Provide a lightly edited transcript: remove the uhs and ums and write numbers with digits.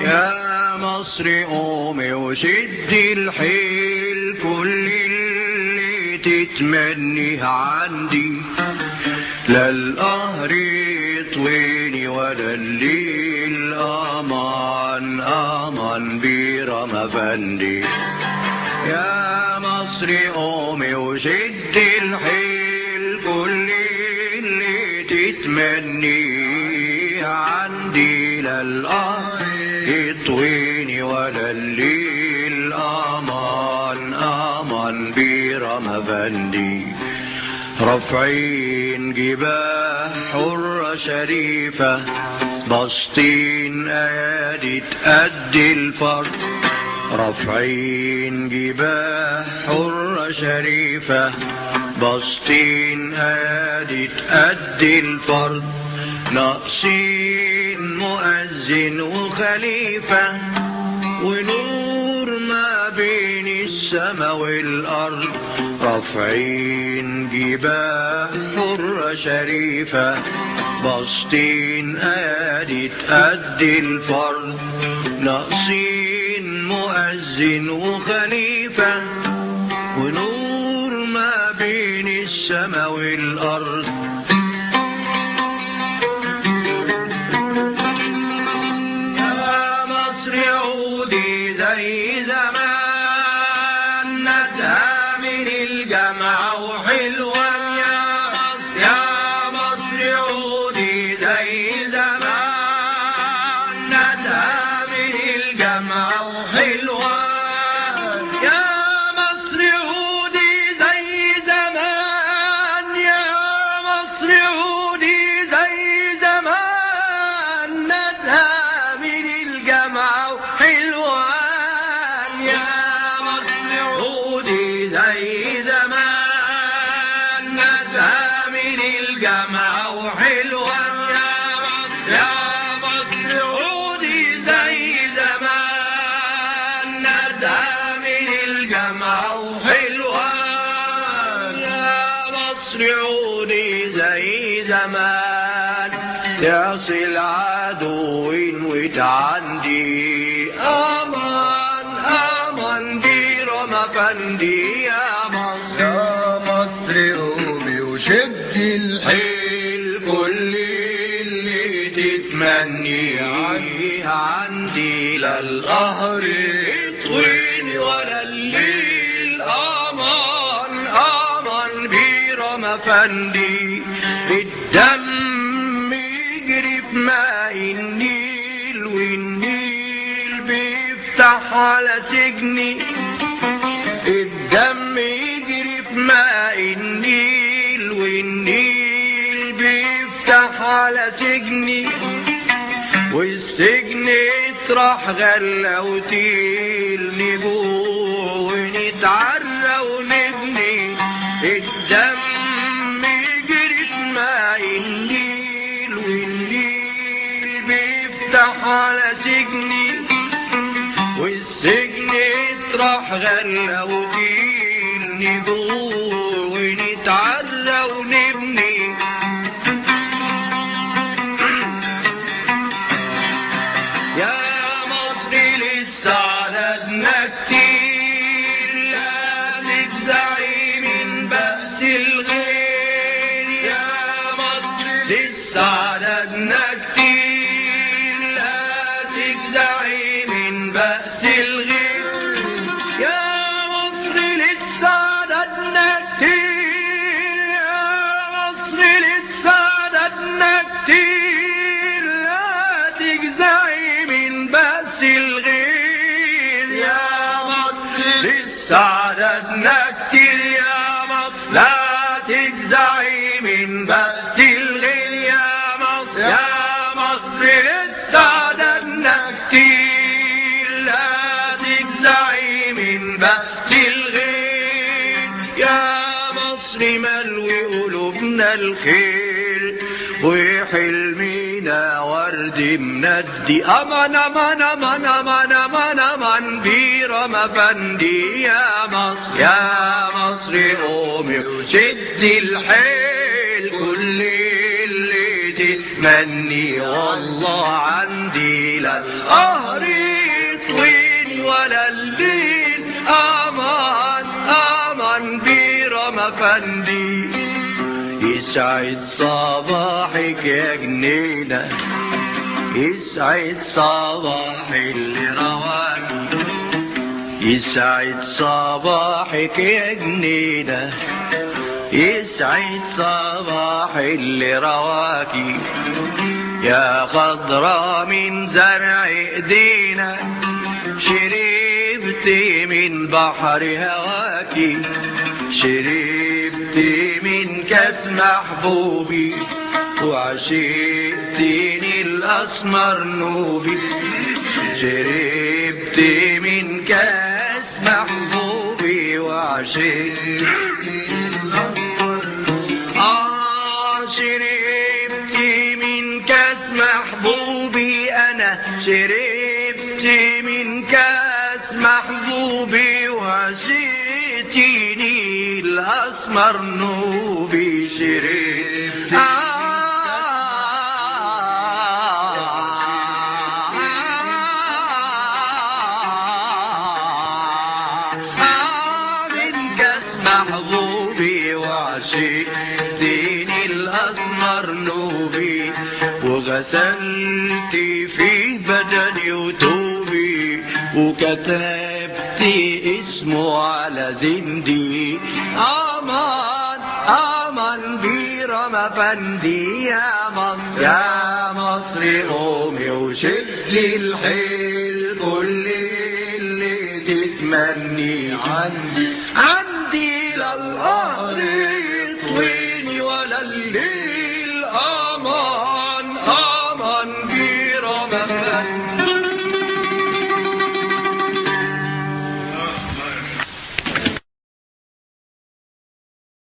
يا مصر قومي وشدي الحيل، كل اللي تتمنيه عندي، لا القهر يطويني ولا الليل امان امان بيرم افندي. يا مصر قومي وشدي الحيل، كل اللي تتمنيه عندي، لا القهر يطويني ولا الليل امان امان بيرم افندي. رافعين جباه حرة شريفة، باسطين ايادي تأدي الفرض. رافعين جباه حرة شريفة، باسطين ايادي تأدي الفرض. ناقصين مؤذن وخليفة، ونور ما بين السما والأرض. رافعين جباه حرة شريفة، باسطين ايادي تأدي الفرض. ناقصين مؤذن وخليفة، ونور ما بين السما والأرض. يا مصر عودي زي زمان، ندها من الجامعة وحلوة. يا مصر عودي زي زمان، ندها من الجامعة وحلوة. يا مصر عودي زي زمان، يا مصر عودي زي زمان، ندها من الجامعة وحلوة. يا مصر عودي زي زمان، ندها من الجامعة وحلوة. يا مصر عودي زي زمان، ندها من الجامعة وحلوة. يا مصر عودي زي زمان، تعصي العدو وتعندي امان امان بيرم افندي. يا مصر يا مصر قومي وشدي الحيل، كل اللي تتمنيه عندي، لا القهر يطويني ولا الليل امان امان بيرم افندي. الدم يجري في ماء النيل، والنيل بيفتح على سجني. الدم يجري في ماء النيل، والنيل بيفتح على سجني. والسجن يطرح غلة وتيل، نجوع ونتعرى ونبني. الدم يجري في ماء النيل، والنيل بيفتح على سجني. والسجن يطرح غلة وتيل، نجوع ونتعرى ونبني. يا مصر لسه عددنا كتير، لا تجزعي من بأس الغير. يا مصر لسه عددنا كتير، لا تجزعي من بأس الغير. يا مصر لسه عددنا كتير، يا مصر لسه عددنا كتير، لا تجزعي من بأس الغير. يا مصر لسه عددنا كتير، يا مصر لا تجزعي من بأس الغير. يا مصر يا مصر لسه عددنا كتير، لا تجزعي من بأس الغير. يا مصر ملوي قلوبنا الخير، وحلمنا ورد مندي. امان امان امان امان امان امان بيرم افندي. يا مصر يا مصر قومي وشدي الحيل، كل اللي تتمني والله عندي، لا القهر أفندي. يسعد صباحك يا جنينة، يسعد صباح اللي رواكي، يسعد صباحك يا جنينة، يسعد صباح اللي رواكي. يا خضرا من زرع ايدينا، شربتي من بحر هواكي، شربتي من كاس محبوبي، وعشقتيني الأسمر نوبي. شربتي من كاس محبوبي وعشقتيني الأسمر نوبي. شربتي من كاس محبوبي، أنا شربتي من كاس محبوبي، وعشقتيني الأسمر نوبي. شربتي محبوبي، وعشقتيني الأسمر نوبي. وغسلتي فيه بدني وتوبي، وكتبتي اسمه على زندي. أمان أمان بيرم أفندي يا مصر، يا مصر قومي وشدي الحيل، كل اللي تتمني عندي، عندي لا القهر يطويني ولا الليل